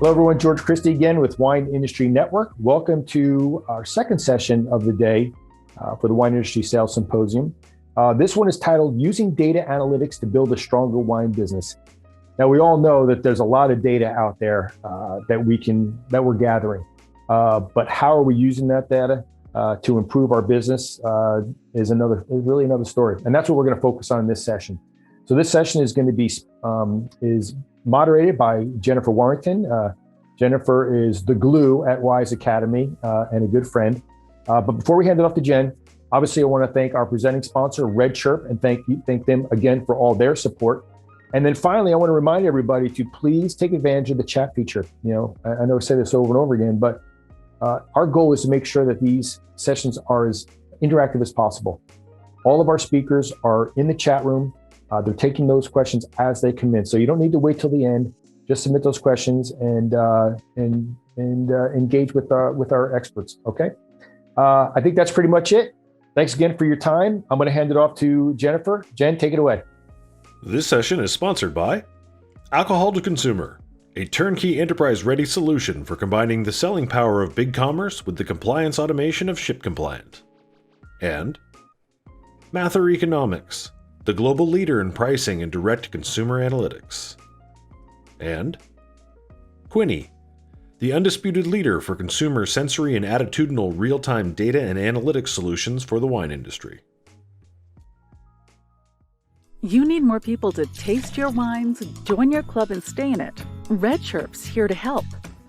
Hello, everyone. George Christie again with Wine Industry Network. Welcome to our second session of the day for the Wine Industry Sales Symposium. This one is titled Using Data Analytics to Build a Stronger Wine Business. Now, we all know that there's a lot of data out there that we're gathering, but how are we using that data to improve our business is really another story. And that's what we're going to focus on in this session. So this session is going to be is moderated by Jennifer Warrington. Jennifer is the glue at Wise Academy and a good friend. But before we hand it off to Jen, obviously I want to thank our presenting sponsor, Red Chirp, and thank them again for all their support. And then finally, I want to remind everybody to please take advantage of the chat feature. You know, I know I say this over and over again, but our goal is to make sure that these sessions are as interactive as possible. All of our speakers are in the chat room. They're taking those questions as they come in. So you don't need to wait till the end. Just submit those questions and engage with our experts, okay? I think that's pretty much it. Thanks again for your time. I'm gonna hand it off to Jennifer. Jen, take it away. This session is sponsored by Alcohol to Consumer, a turnkey enterprise-ready solution for combining the selling power of big commerce with the compliance automation of Ship Compliant. And Mather Economics, the global leader in pricing and direct consumer analytics. And Quini, the undisputed leader for consumer sensory and attitudinal real-time data and analytics solutions for the wine industry. You need more people to taste your wines, join your club, and stay in it. Red Chirp's here to help.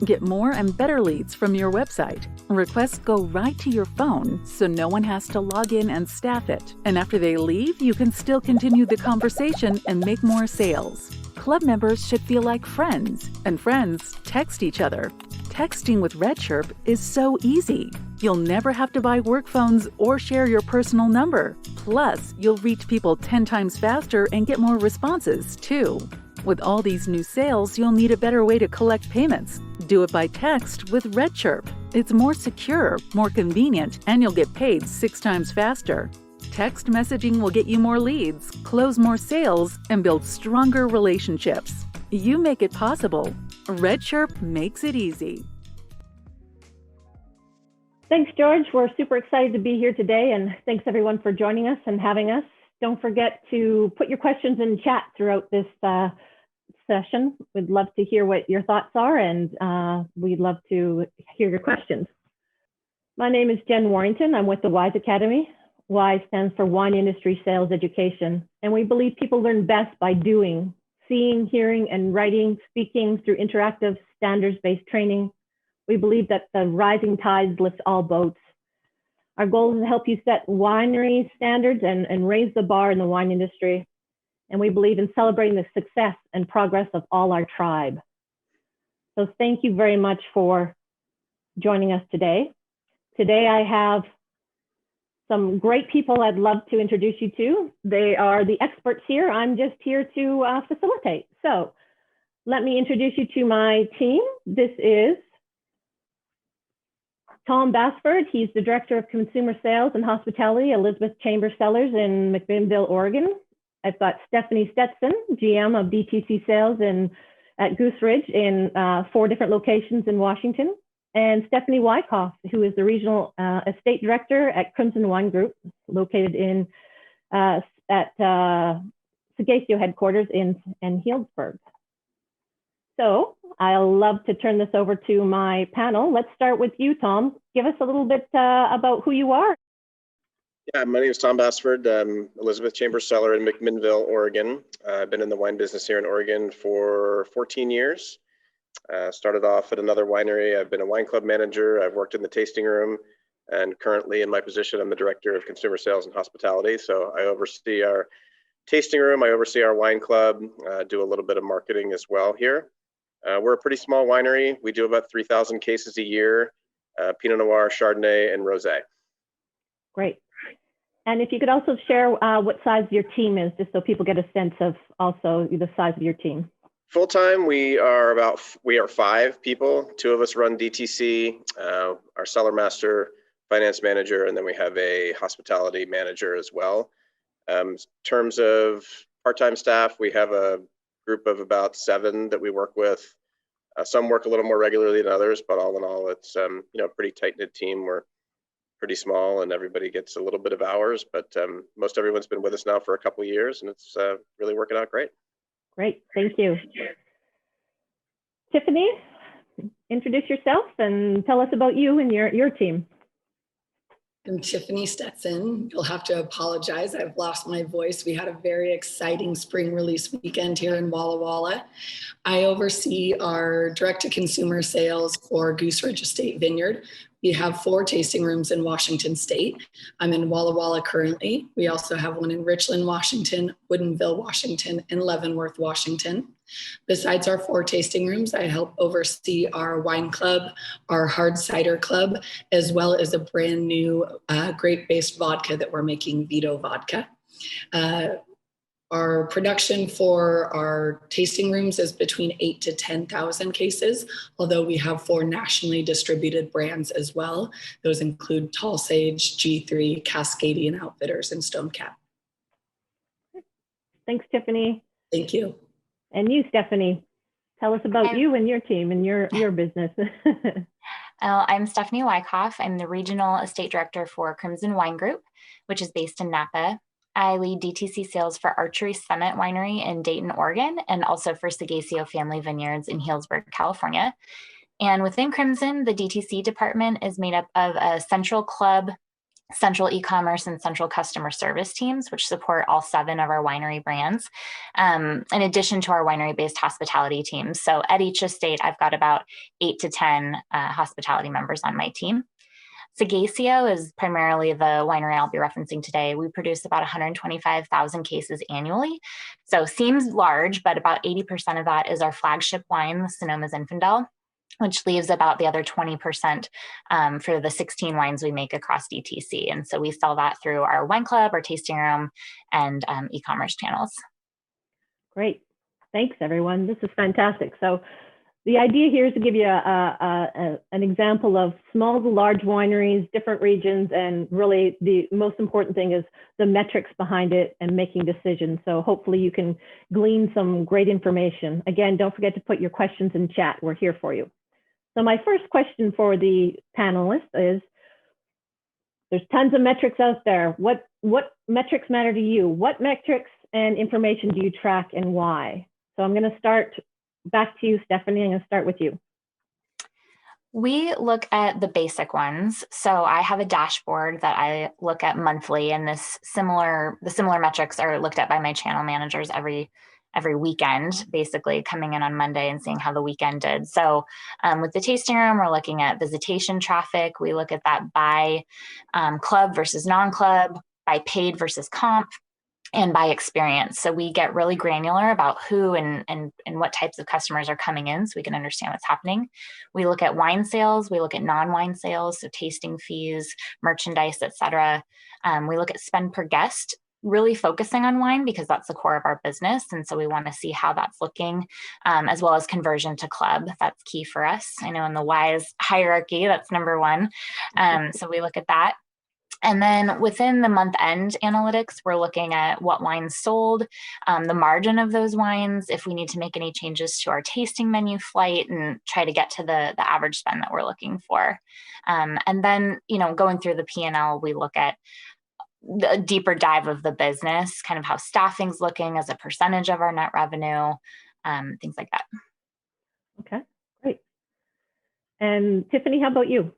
Get more and better leads from your website. Requests go right to your phone, so no one has to log in and staff it. And after they leave, you can still continue the conversation and make more sales. Club members should feel like friends, and friends text each other. Texting with Red Chirp is so easy. You'll never have to buy work phones or share your personal number. Plus, you'll reach people 10 times faster and get more responses, too. With all these new sales, you'll need a better way to collect payments. Do it by text with Red Chirp. It's more secure, more convenient, and you'll get paid 6 times faster. Text messaging will get you more leads, close more sales, and build stronger relationships. You make it possible. Red Chirp makes it easy. Thanks, George. We're super excited to be here today, and thanks everyone for joining us and having us. Don't forget to put your questions in chat throughout this session. We'd love to hear what your thoughts are, and we'd love to hear your questions. My name is Jen Warrington. I'm with the Wise Academy. WISE stands for Wine Industry Sales Education, and we believe people learn best by doing, seeing, hearing, and writing, speaking through interactive standards-based training. We believe that the rising tides lift all boats. Our goal is to help you set winery standards and raise the bar in the wine industry. And we believe in celebrating the success and progress of all our tribe. So thank you very much for joining us today. Today I have some great people I'd love to introduce you to. They are the experts here. I'm just here to facilitate. So let me introduce you to my team. This is Tom Basford. He's the Director of Consumer Sales and Hospitality, Elizabeth Chambers Cellars in McMinnville, Oregon. I've got Tiffany Stevenson, GM of DTC Sales at Goose Ridge in 4 different locations in Washington. And Stephanie Wykoff, who is the Regional Estate Director at Crimson Wine Group, located at Sagacio headquarters in Healdsburg. So I'll love to turn this over to my panel. Let's start with you, Tom. Give us a little bit about who you are. Yeah, my name is Tom Basford. I'm Elizabeth Chambers Cellar in McMinnville, Oregon. I've been in the wine business here in Oregon for 14 years. Started off at another winery. I've been a wine club manager. I've worked in the tasting room, and currently in my position, I'm the Director of Consumer Sales and Hospitality. So I oversee our tasting room. I oversee our wine club, do a little bit of marketing as well here. We're a pretty small winery. We do about 3,000 cases a year, Pinot Noir, Chardonnay, and Rosé. Great. And if you could also share what size your team is, just so people get a sense of also the size of your team. Full-time, we are 5 people. 2 of us run DTC, our cellar master, finance manager, and then we have a hospitality manager as well. In terms of part-time staff, we have a group of about 7 that we work with Some work a little more regularly than others, but all in all, it's a pretty tight-knit team. We're pretty small and everybody gets a little bit of hours, but most everyone's been with us now for a couple of years and it's really working out great. Great, thank you. Tiffany, introduce yourself and tell us about you and your team. I'm Tiffany Stevenson. You'll have to apologize. I've lost my voice. We had a very exciting spring release weekend here in Walla Walla. I oversee our direct-to-consumer sales for Goose Ridge Estate Vineyard. We have 4 tasting rooms in Washington State. I'm in Walla Walla currently. We also have one in Richland, Washington, Woodinville, Washington, and Leavenworth, Washington. Besides our 4 tasting rooms, I help oversee our wine club, our hard cider club, as well as a brand new grape-based vodka that we're making, Vito Vodka. Our production for our tasting rooms is between 8,000 to 10,000 cases, although we have 4 nationally distributed brands as well. Those include Tall Sage, G3, Cascadian Outfitters, and Stonecat. Thanks, Tiffany. Thank you. And you, Stephanie, tell us about you and your team and your business. I'm Stephanie Wykoff. I'm the Regional Estate Director for Crimson Wine Group, which is based in Napa. I lead DTC sales for Archery Summit Winery in Dayton, Oregon, and also for Sagacio Family Vineyards in Healdsburg, California. And within Crimson, the DTC department is made up of a central club, central e-commerce, and central customer service teams, which support all 7 of our winery brands, in addition to our winery-based hospitality teams. So at each estate, I've got about 8 to 10 hospitality members on my team. Sagacio is primarily the winery I'll be referencing today. We produce about 125,000 cases annually. So seems large, but about 80% of that is our flagship wine, Sonoma Zinfandel, which leaves about the other 20% for the 16 wines we make across DTC. And so we sell that through our wine club, our tasting room, and e-commerce channels. Great. Thanks, everyone. This is fantastic. So the idea here is to give you an example of small to large wineries, different regions, and really the most important thing is the metrics behind it and making decisions. So hopefully you can glean some great information. Again, don't forget to put your questions in chat. We're here for you. So my first question for the panelists is, there's tons of metrics out there. What metrics matter to you? What metrics and information do you track and why? So I'm going to start back to you, Stephanie. I'm going to start with you. We look at the basic ones. So I have a dashboard that I look at monthly, and the similar metrics are looked at by my channel managers every weekend, basically coming in on Monday and seeing how the weekend did. So with the tasting room, we're looking at visitation traffic. We look at that by club versus non-club, by paid versus comp, and by experience. So we get really granular about who and what types of customers are coming in so we can understand what's happening. We look at wine sales, we look at non-wine sales, so tasting fees, merchandise, etc. We look at spend per guest, really focusing on wine because that's the core of our business. And so we want to see how that's looking, as well as conversion to club. That's key for us. I know in the WISE hierarchy, that's number 1. So we look at that. And then within the month-end analytics, we're looking at what wines sold, the margin of those wines, if we need to make any changes to our tasting menu flight, and try to get to the average spend that we're looking for. And then, going through the P&L, we look at a deeper dive of the business, kind of how staffing's looking as a percentage of our net revenue, things like that. Okay, great. And Tiffany, how about you?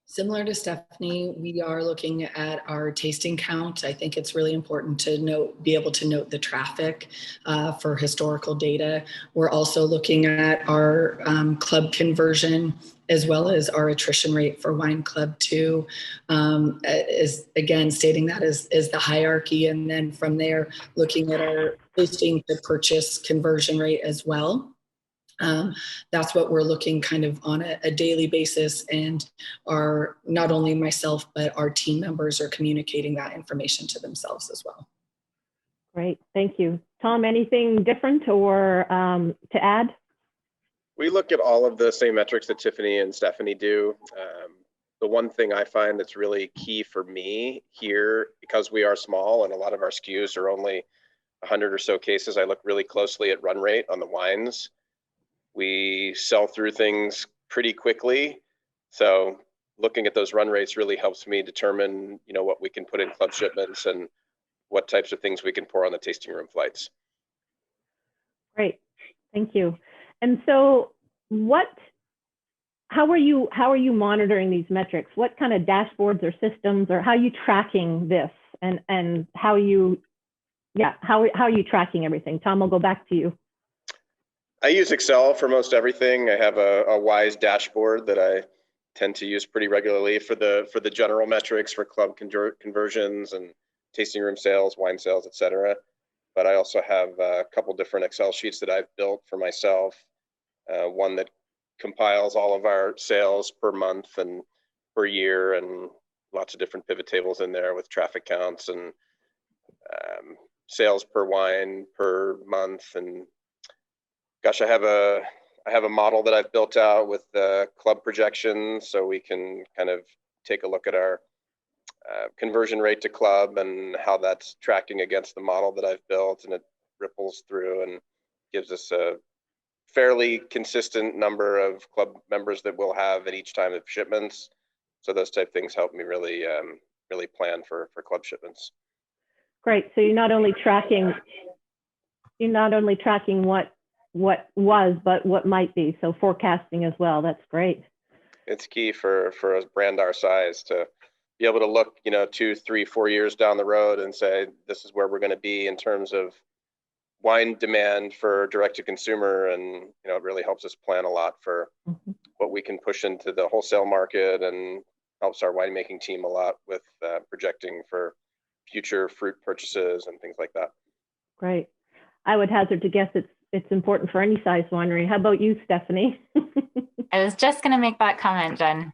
Similar to Stephanie, we are looking at our tasting count. I think it's really important to be able to note the traffic for historical data. We're also looking at our club conversion as well as our attrition rate for Wine Club 2, is again stating that is the hierarchy, and then from there looking at our tasting to purchase conversion rate as well. That's what we're looking kind of on a daily basis, and not only myself, but our team members are communicating that information to themselves as well. Great, thank you. Tom, anything different or to add? We look at all of the same metrics that Tiffany and Stephanie do. The one thing I find that's really key for me here, because we are small and a lot of our SKUs are only 100 or so cases, I look really closely at run rate on the wines. We sell through things pretty quickly. So looking at those run rates really helps me determine, what we can put in club shipments and what types of things we can pour on the tasting room flights. Great, thank you. And so how are you monitoring these metrics? What kind of dashboards or systems, or how are you tracking this, and how are you tracking everything? Tom, I'll go back to you. I use Excel for most everything. I have a WISE dashboard that I tend to use pretty regularly for the general metrics for club conversions and tasting room sales, wine sales, etc. But I also have a couple different Excel sheets that I've built for myself. One that compiles all of our sales per month and per year, and lots of different pivot tables in there with traffic counts and sales per wine per month. And gosh, I have a model that I've built out with the club projections, so we can kind of take a look at our conversion rate to club and how that's tracking against the model that I've built, and it ripples through and gives us a fairly consistent number of club members that we'll have at each time of shipments. So those type of things help me really plan for club shipments. Great. So you're not only tracking what was, but what might be. So forecasting as well. That's great. It's key for a brand our size to be able to look, 2, 3, 4 years down the road and say, this is where we're going to be in terms of wine demand for direct to consumer. And, it really helps us plan a lot for what we can push into the wholesale market, and helps our winemaking team a lot with projecting for future fruit purchases and things like that. Great. I would hazard to guess it's important for any size winery. How about you, Stephanie? I was just going to make that comment, Jen.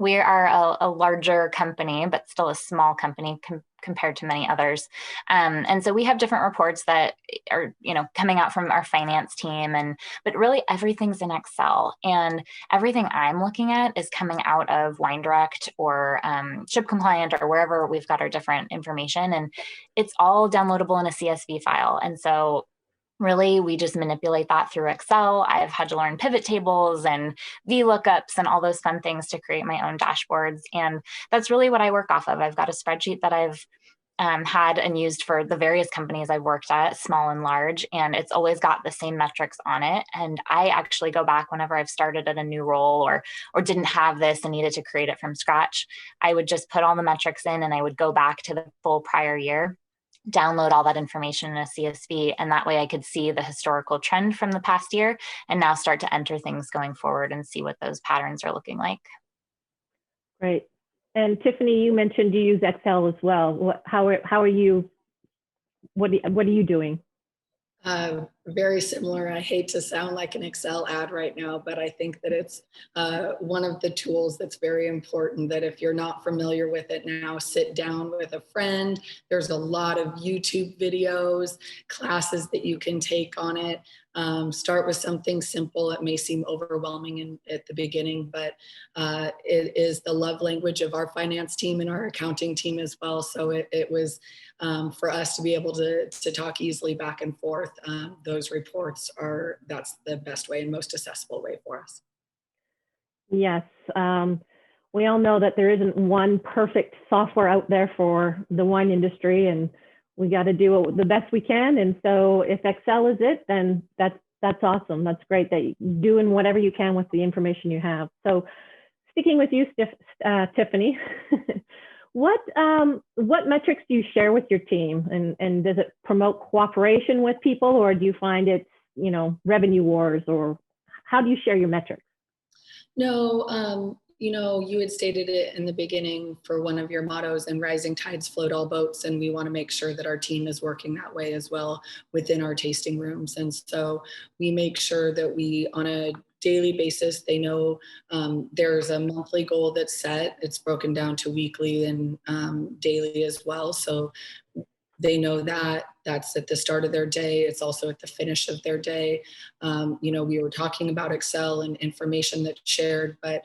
We are a larger company, but still a small company compared to many others. And so we have different reports that are, coming out from our finance team, but really everything's in Excel, and everything I'm looking at is coming out of Wine Direct or Ship Compliant or wherever we've got our different information, and it's all downloadable in a CSV file. And so really, we just manipulate that through Excel. I've had to learn pivot tables and VLOOKUPs and all those fun things to create my own dashboards. And that's really what I work off of. I've got a spreadsheet that I've had and used for the various companies I've worked at, small and large, and it's always got the same metrics on it. And I actually go back whenever I've started at a new role or didn't have this and needed to create it from scratch. I would just put all the metrics in, and I would go back to the full prior year, download all that information in a CSV, and that way I could see the historical trend from the past year and now start to enter things going forward and see what those patterns are looking like. Great. And Tiffany, you mentioned you use Excel as well. How are you? What are you doing? Very similar. I hate to sound like an Excel ad right now, but I think that it's one of the tools that's very important, that if you're not familiar with it now, sit down with a friend. There's a lot of YouTube videos, classes that you can take on it. Start with something simple. It may seem overwhelming at the beginning, but it is the love language of our finance team and our accounting team as well. So it was for us to be able to talk easily back and forth. Those reports that's the best way and most accessible way for us. Yes. We all know that there isn't one perfect software out there for the wine industry, and we got to do the best we can. And so if Excel is it, then that's awesome. That's great that you're doing whatever you can with the information you have. So sticking with you, Tiffany, what metrics do you share with your team? And does it promote cooperation with people, or do you find it's, revenue wars, or how do you share your metrics? No, you had stated it in the beginning for one of your mottos, and rising tides float all boats. And we want to make sure that our team is working that way as well within our tasting rooms. And so we make sure that we, on a daily basis, they know there's a monthly goal that's set. It's broken down to weekly and daily as well. So they know that that's at the start of their day. It's also at the finish of their day. We were talking about Excel and information that's shared, but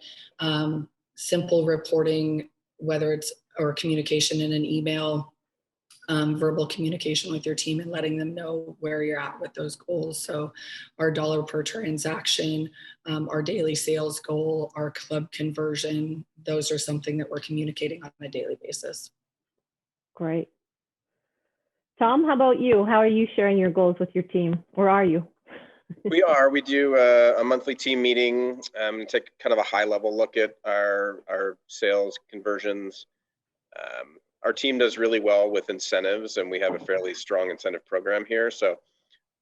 simple reporting, whether it's or communication in an email, verbal communication with your team and letting them know where you're at with those goals. So our dollar per transaction, our daily sales goal, our club conversion, those are something that we're communicating on a daily basis. Great. Tom, how about you? How are you sharing your goals with your team, or are you? We do a monthly team meeting, take kind of a high level look at our sales conversions. Our team does really well with incentives, and we have a fairly strong incentive program here. So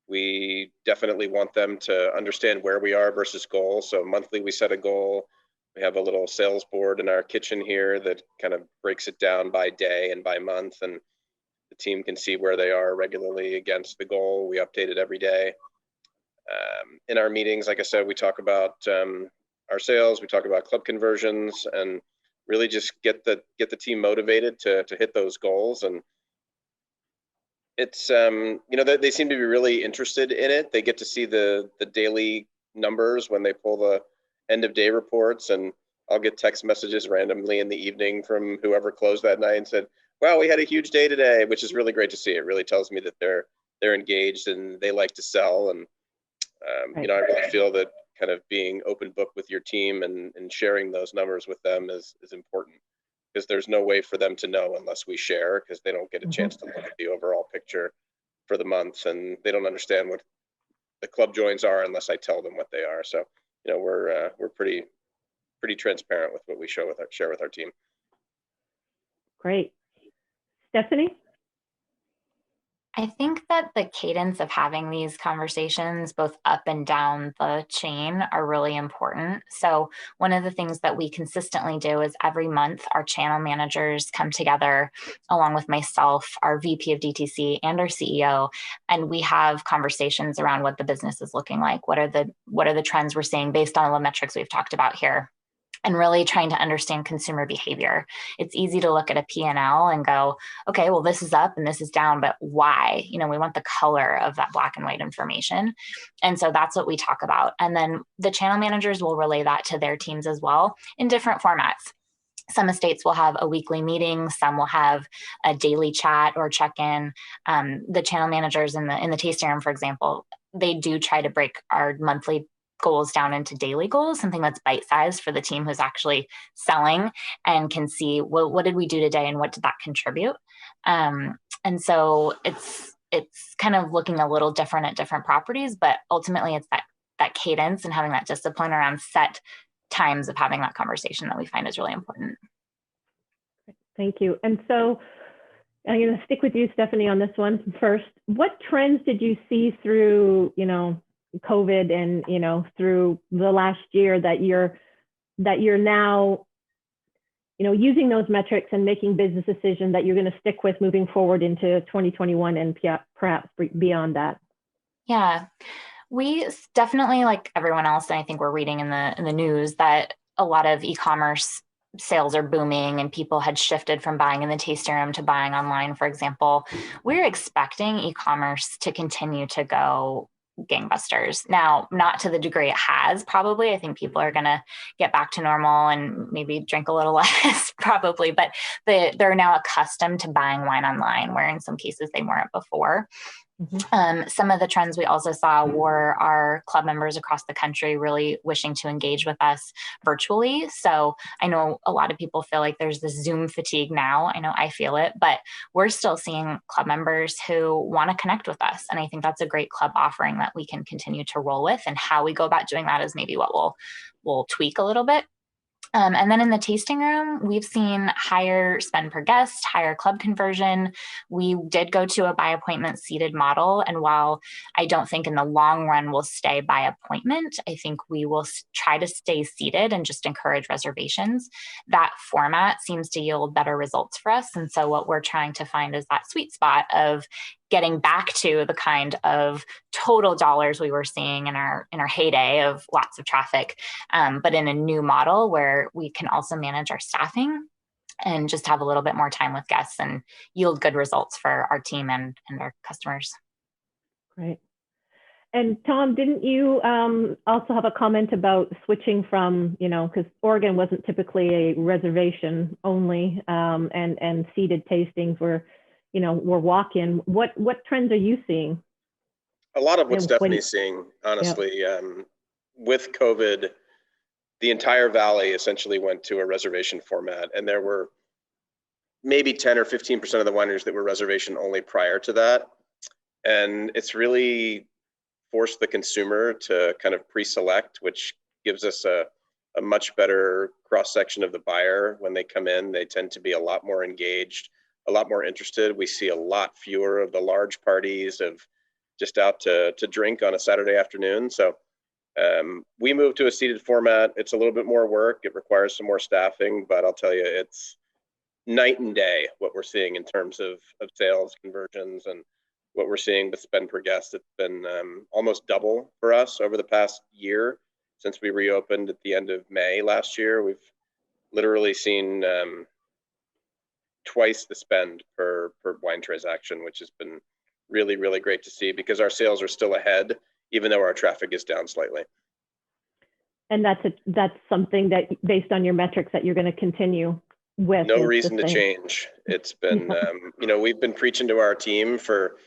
we definitely want them to understand where we are versus goal. So monthly we set a goal. We have a little sales board in our kitchen here that kind of breaks it down by day and by month, and the team can see where they are regularly against the goal. We update it every day. In our meetings, like I said, we talk about our sales, we talk about club conversions, and really just get the team motivated to hit those goals. And it's they seem to be really interested in it. They get to see the daily numbers when they pull the end of day reports, and I'll get text messages randomly in the evening from whoever closed that night and said, wow, we had a huge day today, which is really great to see. It really tells me that they're engaged and they like to sell. And I really feel that kind of being open book with your team and sharing those numbers with them is important, because there's no way for them to know unless we share, because they don't get a chance to look at the overall picture for the month, and they don't understand what the club joins are unless I tell them what they are. So we're pretty transparent with what we share with our team. Great. Stephanie? I think that the cadence of having these conversations both up and down the chain are really important. So one of the things that we consistently do is every month our channel managers come together along with myself, our VP of DTC, and our CEO, and we have conversations around what the business is looking like. What are the trends we're seeing based on the metrics we've talked about here? And really trying to understand consumer behavior. It's easy to look at a P&L and go, okay, well, this is up and this is down, but why? We want the color of that black and white information. And so that's what we talk about. And then the channel managers will relay that to their teams as well in different formats. Some estates will have a weekly meeting. Some will have a daily chat or check-in. The channel managers in the tasting room, for example, they do try to break our monthly goals down into daily goals, something that's bite-sized for the team who's actually selling and can see, well, what did we do today and what did that contribute? And so it's kind of looking a little different at different properties, but ultimately it's that cadence and having that discipline around set times of having that conversation that we find is really important. Thank you. And so I'm going to stick with you, Stephanie, on this one first. What trends did you see through, COVID and through the last year that you're now using those metrics and making business decisions that you're going to stick with moving forward into 2021 and perhaps beyond that? Yeah, we definitely, like everyone else, and I think we're reading in the news that a lot of e-commerce sales are booming and people had shifted from buying in the tasting room to buying online, for example. We're expecting e-commerce to continue to go gangbusters. Now, not to the degree it has, probably. I think people are going to get back to normal and maybe drink a little less, probably, but they're now accustomed to buying wine online, where in some cases they weren't before. Some of the trends we also saw were our club members across the country really wishing to engage with us virtually. So I know a lot of people feel like there's this Zoom fatigue now. I know I feel it, but we're still seeing club members who want to connect with us. And I think that's a great club offering that we can continue to roll with. And how we go about doing that is maybe what we'll tweak a little bit. And then in the tasting room, we've seen higher spend per guest, higher club conversion. We did go to a by appointment seated model. And while I don't think in the long run we'll stay by appointment, I think we will try to stay seated and just encourage reservations. That format seems to yield better results for us. And so what we're trying to find is that sweet spot of getting back to the kind of total dollars we were seeing in our heyday of lots of traffic, but in a new model where we can also manage our staffing and just have a little bit more time with guests and yield good results for our team and our customers. Great. And Tom, didn't you also have a comment about switching from, because Oregon wasn't typically a reservation only, and seated tastings were were walk-in. What trends are you seeing? A lot of what And Stephanie's seeing, honestly. With COVID, the entire valley essentially went to a reservation format, and there were maybe 10 or 15% of the wineries that were reservation only prior to that. And it's really forced the consumer to kind of pre-select, which gives us a much better cross-section of the buyer. When they come in, they tend to be a lot more engaged, a lot more interested. We see a lot fewer of the large parties of just out to drink on a Saturday afternoon. So we moved to a seated format. It's a little bit more work. It requires some more staffing, but I'll tell you, it's night and day what we're seeing in terms of sales conversions and what we're seeing with spend per guest. It's been almost double for us over the past year since we reopened at the end of May last year. We've literally seen twice the spend per wine transaction, which has been really, really great to see, because our sales are still ahead, even though our traffic is down slightly. And that's something that, based on your metrics, that you're going to continue with. No reason to change. It's been, we've been preaching to our team for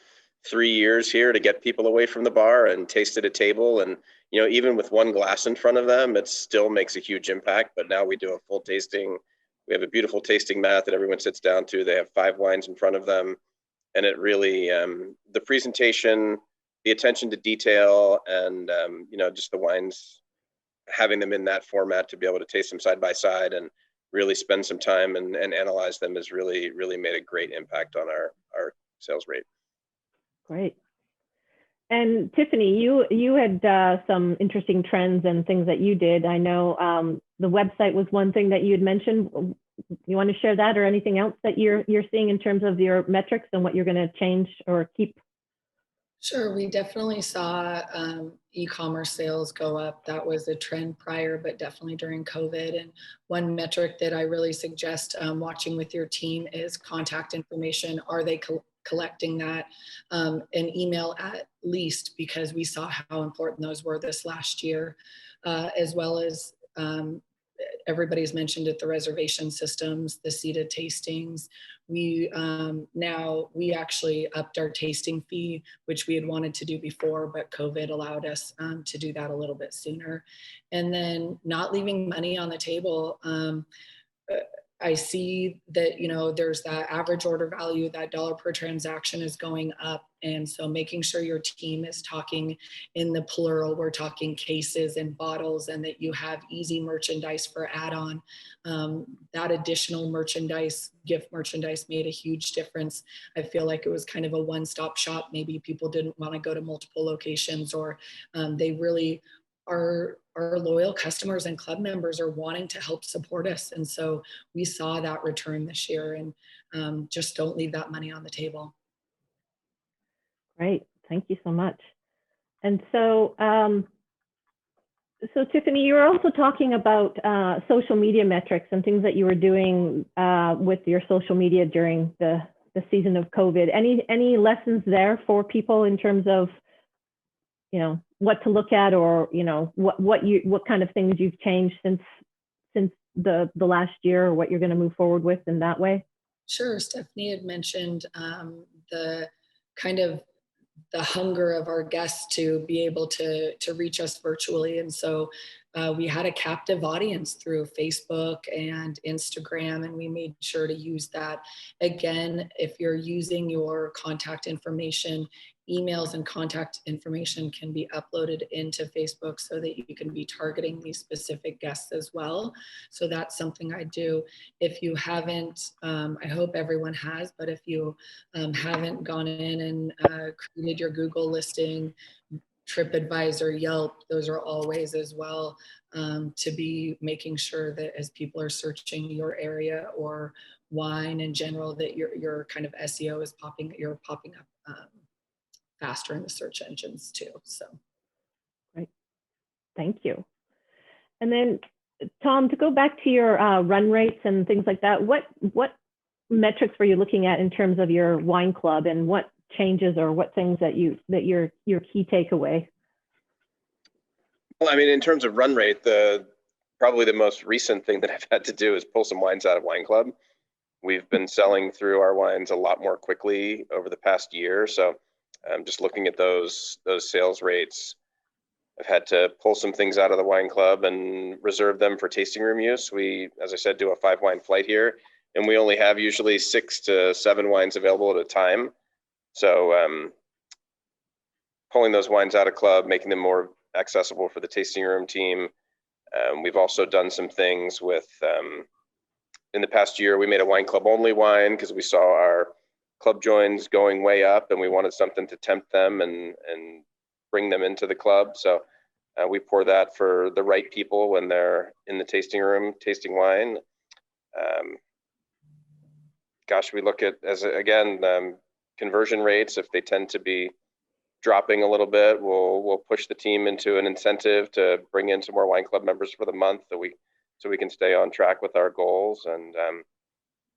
3 years here to get people away from the bar and taste at a table. And, even with one glass in front of them, it still makes a huge impact. But now we do a full tasting. We have a beautiful tasting mat that everyone sits down to. They have 5 wines in front of them. And it really, the presentation, the attention to detail, and, just the wines, having them in that format to be able to taste them side by side and really spend some time and analyze them has really, really made a great impact on our sales rate. Great. And Tiffany, you had some interesting trends and things that you did. I know the website was one thing that you had mentioned. You want to share that, or anything else that you're seeing in terms of your metrics and what you're going to change or keep? Sure, we definitely saw e-commerce sales go up. That was a trend prior, but definitely during COVID. And one metric that I really suggest watching with your team is contact information. Are they collecting that? An email at least, because we saw how important those were this last year, as well as everybody's mentioned it, the reservation systems, the seated tastings. We actually upped our tasting fee, which we had wanted to do before, but COVID allowed us to do that a little bit sooner. And then not leaving money on the table. I see that, there's that average order value, that dollar per transaction is going up. And so making sure your team is talking in the plural, we're talking cases and bottles, and that you have easy merchandise for add-on. That additional merchandise, gift merchandise, made a huge difference. I feel like it was kind of a one-stop shop. Maybe people didn't want to go to multiple locations, or they really our loyal customers and club members are wanting to help support us. And so we saw that return this year, and just don't leave that money on the table. Great. Thank you so much. And so, Tiffany, you were also talking about social media metrics and things that you were doing with your social media during the season of COVID. Any lessons there for people in terms of, what to look at, or what kind of things you've changed since the last year, or what you're going to move forward with in that way? Sure. Stephanie had mentioned the kind of the hunger of our guests to be able to reach us virtually. And so we had a captive audience through Facebook and Instagram, and we made sure to use that. Again, if you're using your contact information, emails and contact information can be uploaded into Facebook so that you can be targeting these specific guests as well. So that's something I do. If you haven't, I hope everyone has, but if you haven't gone in and created your Google listing, TripAdvisor, Yelp, those are all ways as well to be making sure that as people are searching your area or wine in general, that your kind of SEO is popping up faster in the search engines too. So, great, thank you. And then, Tom, to go back to your run rates and things like that, what metrics were you looking at in terms of your wine club, and what changes or what things that your key takeaway? Well, I mean, in terms of run rate, probably the most recent thing that I've had to do is pull some wines out of wine club. we've been selling through our wines a lot more quickly over the past year. So just looking at those sales rates, I've had to pull some things out of the wine club and reserve them for tasting room use. We, as I said, do a 5-wine flight here, and we only have usually 6 to 7 wines available at a time. So pulling those wines out of club, making them more accessible for the tasting room team. We've also done some things with, in the past year, we made a wine club only wine because we saw our club joins going way up and we wanted something to tempt them and bring them into the club. So we pour that for the right people when they're in the tasting room tasting wine. We look at, conversion rates. If they tend to be dropping a little bit, we'll push the team into an incentive to bring in some more wine club members for the month so we can stay on track with our goals. And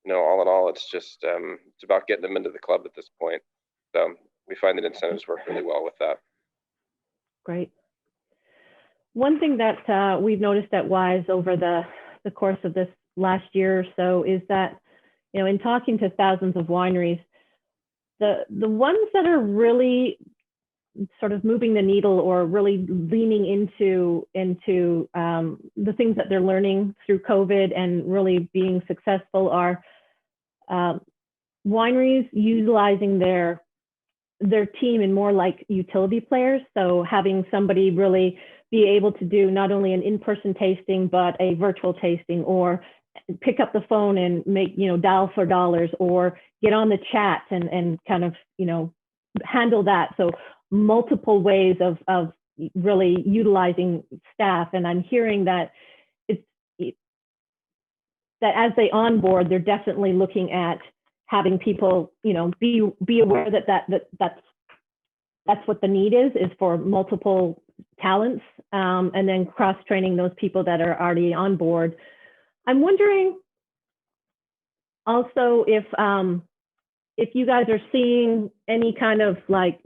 all in all, it's just it's about getting them into the club at this point. So we find that incentives work really well with that. Great. One thing that we've noticed at Wise over the course of this last year or so is that, in talking to thousands of wineries, the ones that are really sort of moving the needle or really leaning into the things that they're learning through COVID and really being successful are wineries utilizing their team in more like utility players. So having somebody really be able to do not only an in-person tasting, but a virtual tasting, or pick up the phone and make, dial for dollars, or get on the chat and kind of, handle that. So multiple ways of really utilizing staff. And I'm hearing that that as they onboard, they're definitely looking at having people, be aware that's what the need is for multiple talents, and then cross-training those people that are already on board. I'm wondering also if you guys are seeing any kind of like,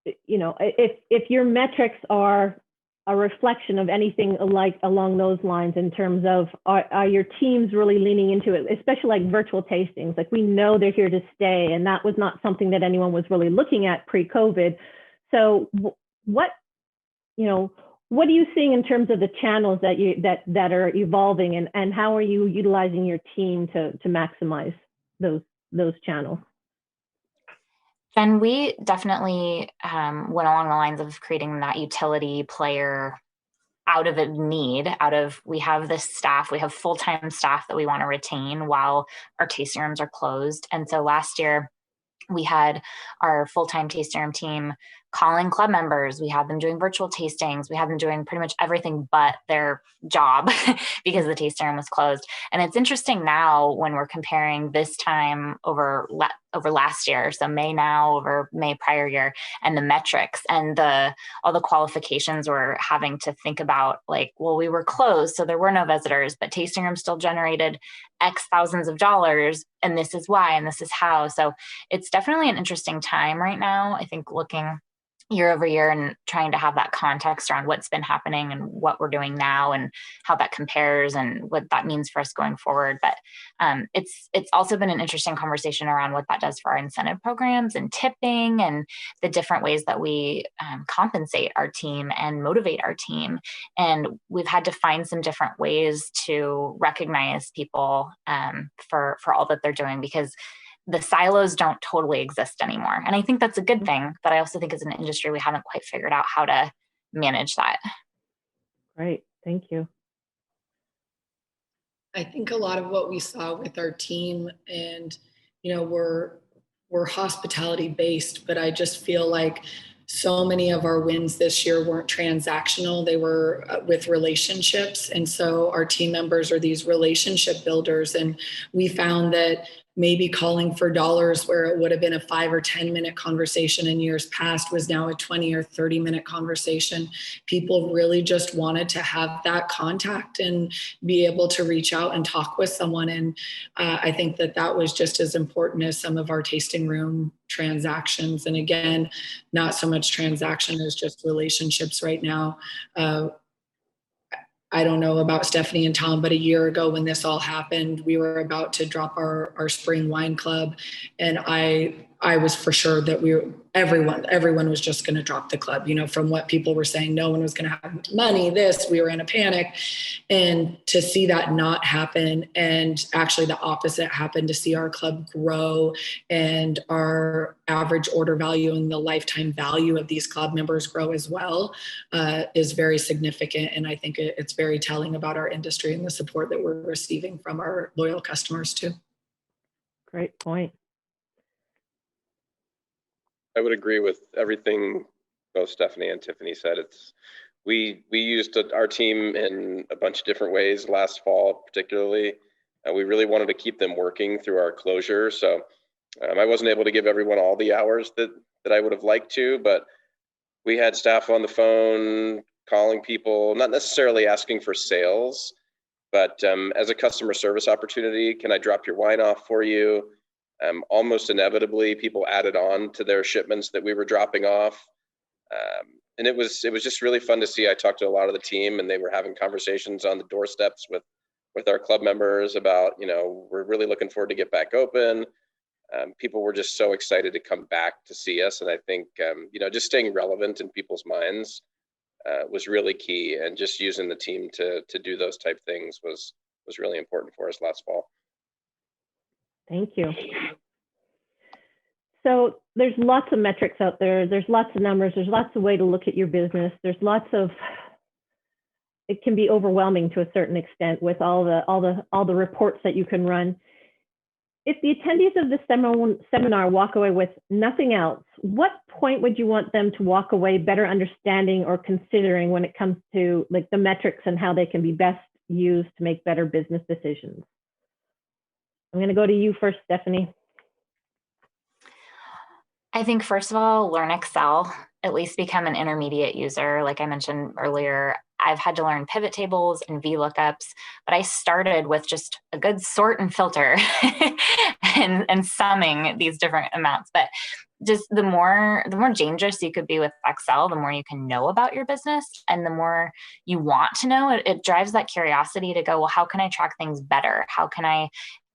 if your metrics are a reflection of anything like along those lines in terms of are your teams really leaning into it, especially like virtual tastings? Like, we know they're here to stay, and that was not something that anyone was really looking at pre-COVID. So what are you seeing in terms of the channels that are evolving, and how are you utilizing your team to maximize those channels? Jen, we definitely went along the lines of creating that utility player out of a need, we have this staff, we have full-time staff that we want to retain while our tasting rooms are closed. And so last year we had our full-time tasting room team calling club members. We had them doing virtual tastings. We had them doing pretty much everything but their job because the tasting room was closed. And it's interesting now when we're comparing this time over last year, so May now over May prior year, and the metrics and all the qualifications we're having to think about, like, well, we were closed, so there were no visitors, but tasting room still generated X thousands of dollars, and this is why, and this is how. So it's definitely an interesting time right now, I think, looking year over year and trying to have that context around what's been happening and what we're doing now and how that compares and what that means for us going forward. But it's also been an interesting conversation around what that does for our incentive programs and tipping and the different ways that we compensate our team and motivate our team. And we've had to find some different ways to recognize people for all that they're doing, because the silos don't totally exist anymore. And I think that's a good thing, but I also think as an industry, we haven't quite figured out how to manage that. Great, thank you. I think a lot of what we saw with our team, and, we're hospitality based, but I just feel like so many of our wins this year weren't transactional. They were with relationships. And so our team members are these relationship builders. And we found that maybe calling for dollars where it would have been a 5 or 10 minute conversation in years past was now a 20 or 30 minute conversation. People really just wanted to have that contact and be able to reach out and talk with someone. And I think that was just as important as some of our tasting room transactions. And again, not so much transaction as just relationships right now. I don't know about Stephanie and Tom, but a year ago when this all happened, we were about to drop our spring wine club, and I was for sure that everyone was just going to drop the club. From what people were saying, no one was going to have money. We were in a panic, and to see that not happen, and actually the opposite happen, to see our club grow and our average order value and the lifetime value of these club members grow as well, is very significant. And I think it's very telling about our industry and the support that we're receiving from our loyal customers too. Great point. I would agree with everything both Stephanie and Tiffany said. We used our team in a bunch of different ways last fall, particularly. We really wanted to keep them working through our closure. So I wasn't able to give everyone all the hours that I would have liked to, but we had staff on the phone calling people, not necessarily asking for sales, but as a customer service opportunity, can I drop your wine off for you? Almost inevitably, people added on to their shipments that we were dropping off. And it was just really fun to see. I talked to a lot of the team, and they were having conversations on the doorsteps with our club members about, we're really looking forward to get back open. People were just so excited to come back to see us. And I think, just staying relevant in people's minds was really key. And just using the team to do those type things was really important for us last fall. Thank you. So there's lots of metrics out there. There's lots of numbers. There's lots of ways to look at your business. It can be overwhelming to a certain extent with all the reports that you can run. If the attendees of the seminar walk away with nothing else, what point would you want them to walk away better understanding or considering when it comes to like the metrics and how they can be best used to make better business decisions? I'm going to go to you first, Stephanie. I think, first of all, learn Excel, at least become an intermediate user. Like I mentioned earlier, I've had to learn pivot tables and VLOOKUPs, but I started with just a good sort and filter and summing these different amounts. But just the more dangerous you could be with Excel, the more you can know about your business, and the more you want to know. It drives that curiosity to go, well, how can I track things better? How can I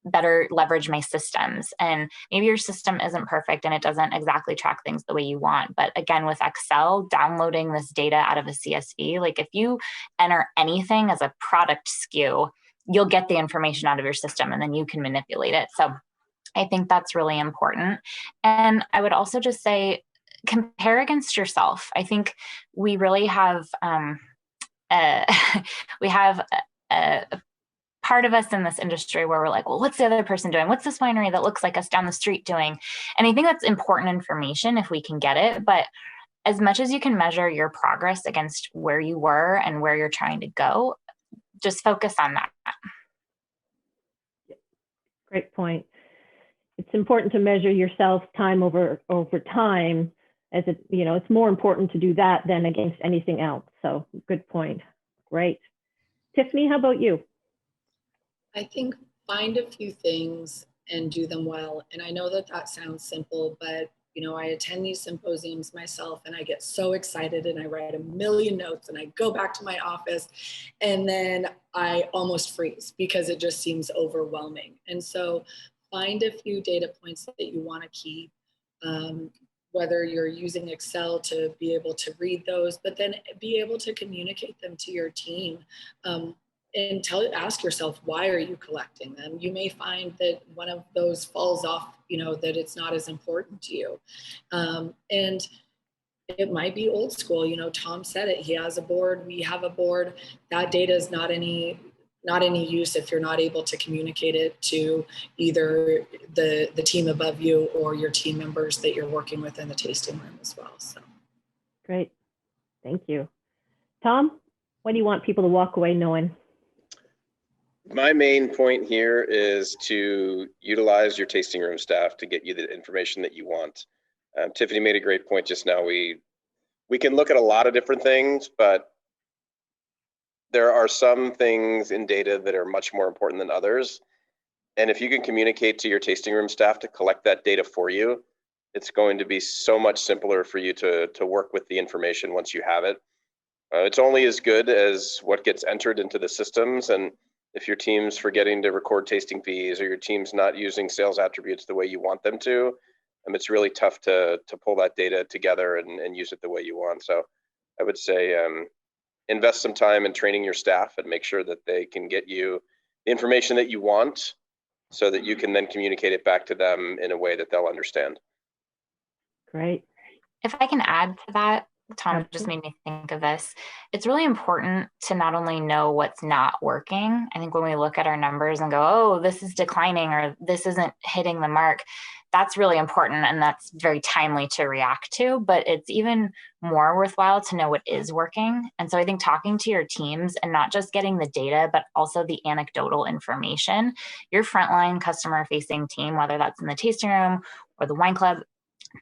better leverage my systems? And maybe your system isn't perfect and it doesn't exactly track things the way you want. But again, with Excel, downloading this data out of a CSV, like if you enter anything as a product SKU, you'll get the information out of your system and then you can manipulate it. So I think that's really important. And I would also just say, compare against yourself. I think we really have, a part of us in this industry where we're like, well, what's the other person doing? What's this winery that looks like us down the street doing? And I think that's important information if we can get it. But as much as you can measure your progress against where you were and where you're trying to go, just focus on that. Great point. It's important to measure yourself time over time, as it's more important to do that than against anything else. So good point. Great. Tiffany, how about you? I think find a few things and do them well. And I know that sounds simple, but I attend these symposiums myself and I get so excited and I write a million notes and I go back to my office and then I almost freeze because it just seems overwhelming. And so find a few data points that you want to keep, whether you're using Excel to be able to read those, but then be able to communicate them to your team. And ask yourself, why are you collecting them? You may find that one of those falls off, that it's not as important to you. And it might be old school. Tom said it, he has a board, we have a board. That data is not any use if you're not able to communicate it to either the team above you or your team members that you're working with in the tasting room as well. So great. Thank you. Tom, what do you want people to walk away knowing? My main point here is to utilize your tasting room staff to get you the information that you want. Tiffany made a great point just now. We can look at a lot of different things, but there are some things in data that are much more important than others. And if you can communicate to your tasting room staff to collect that data for you, it's going to be so much simpler for you to work with the information once you have it. It's only as good as what gets entered into the systems. And if your team's forgetting to record tasting fees, or your team's not using sales attributes the way you want them to, it's really tough to pull that data together and use it the way you want. So I would say invest some time in training your staff and make sure that they can get you the information that you want, so that you can then communicate it back to them in a way that they'll understand. Great. If I can add to that, Tom Absolutely. just made me think of this. It's really important to not only know what's not working. I think when we look at our numbers and go, oh, this is declining or this isn't hitting the mark, that's really important and that's very timely to react to. But it's even more worthwhile to know what is working. And so I think talking to your teams and not just getting the data, but also the anecdotal information, your frontline customer facing team, whether that's in the tasting room or the wine club,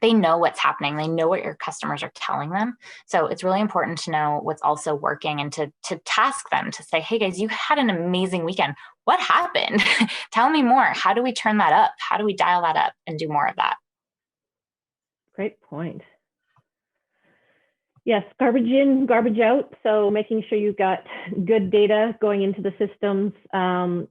they know what's happening. They know what your customers are telling them. So it's really important to know what's also working and to task them to say, hey guys, you had an amazing weekend. What happened? Tell me more. How do we turn that up? How do we dial that up and do more of that? Great point. Yes, garbage in, garbage out. So making sure you've got good data going into the systems,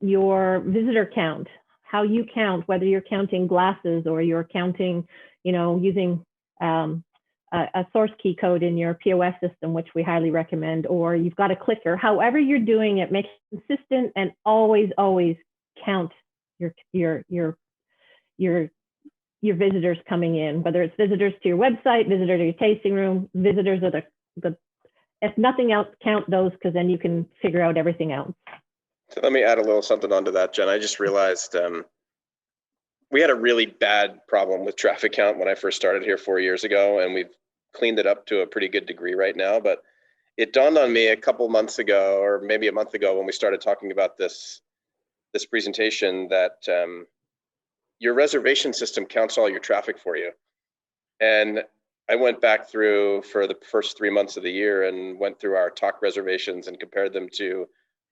your visitor count, how you count, whether you're counting glasses or you're counting, using a source key code in your POS system, which we highly recommend, or you've got a clicker. However you're doing it, make it consistent and always count your visitors coming in, whether it's visitors to your website, visitor to your tasting room, visitors are the if nothing else, count those, because then you can figure out everything else. So let me add a little something onto that, Jen. I just realized we had a really bad problem with traffic count when I first started here 4 years ago, and we've cleaned it up to a pretty good degree right now. But it dawned on me a couple months ago, or maybe a month ago, when we started talking about this presentation, that your reservation system counts all your traffic for you. And I went back through for the first 3 months of the year and went through our talk reservations and compared them to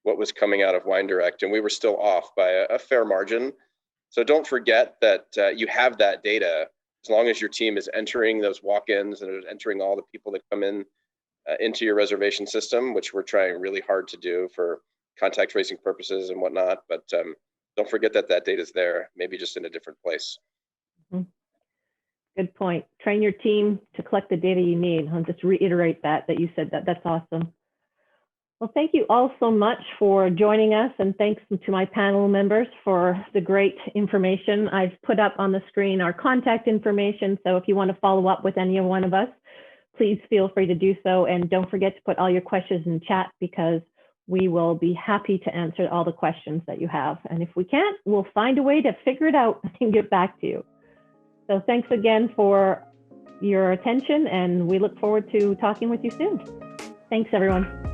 what was coming out of Wine Direct, and we were still off by a fair margin. So don't forget that you have that data, as long as your team is entering those walk-ins and entering all the people that come in into your reservation system, which we're trying really hard to do for contact tracing purposes and whatnot. But don't forget that that data is there, maybe just in a different place. Mm-hmm. Good point. Train your team to collect the data you need. I'll just reiterate that you said that. That's awesome. Well, thank you all so much for joining us, and thanks to my panel members for the great information. I've put up on the screen our contact information, so if you want to follow up with any one of us, please feel free to do so, and don't forget to put all your questions in chat, because we will be happy to answer all the questions that you have. And if we can't, we'll find a way to figure it out and get back to you. So thanks again for your attention, and we look forward to talking with you soon. Thanks, everyone.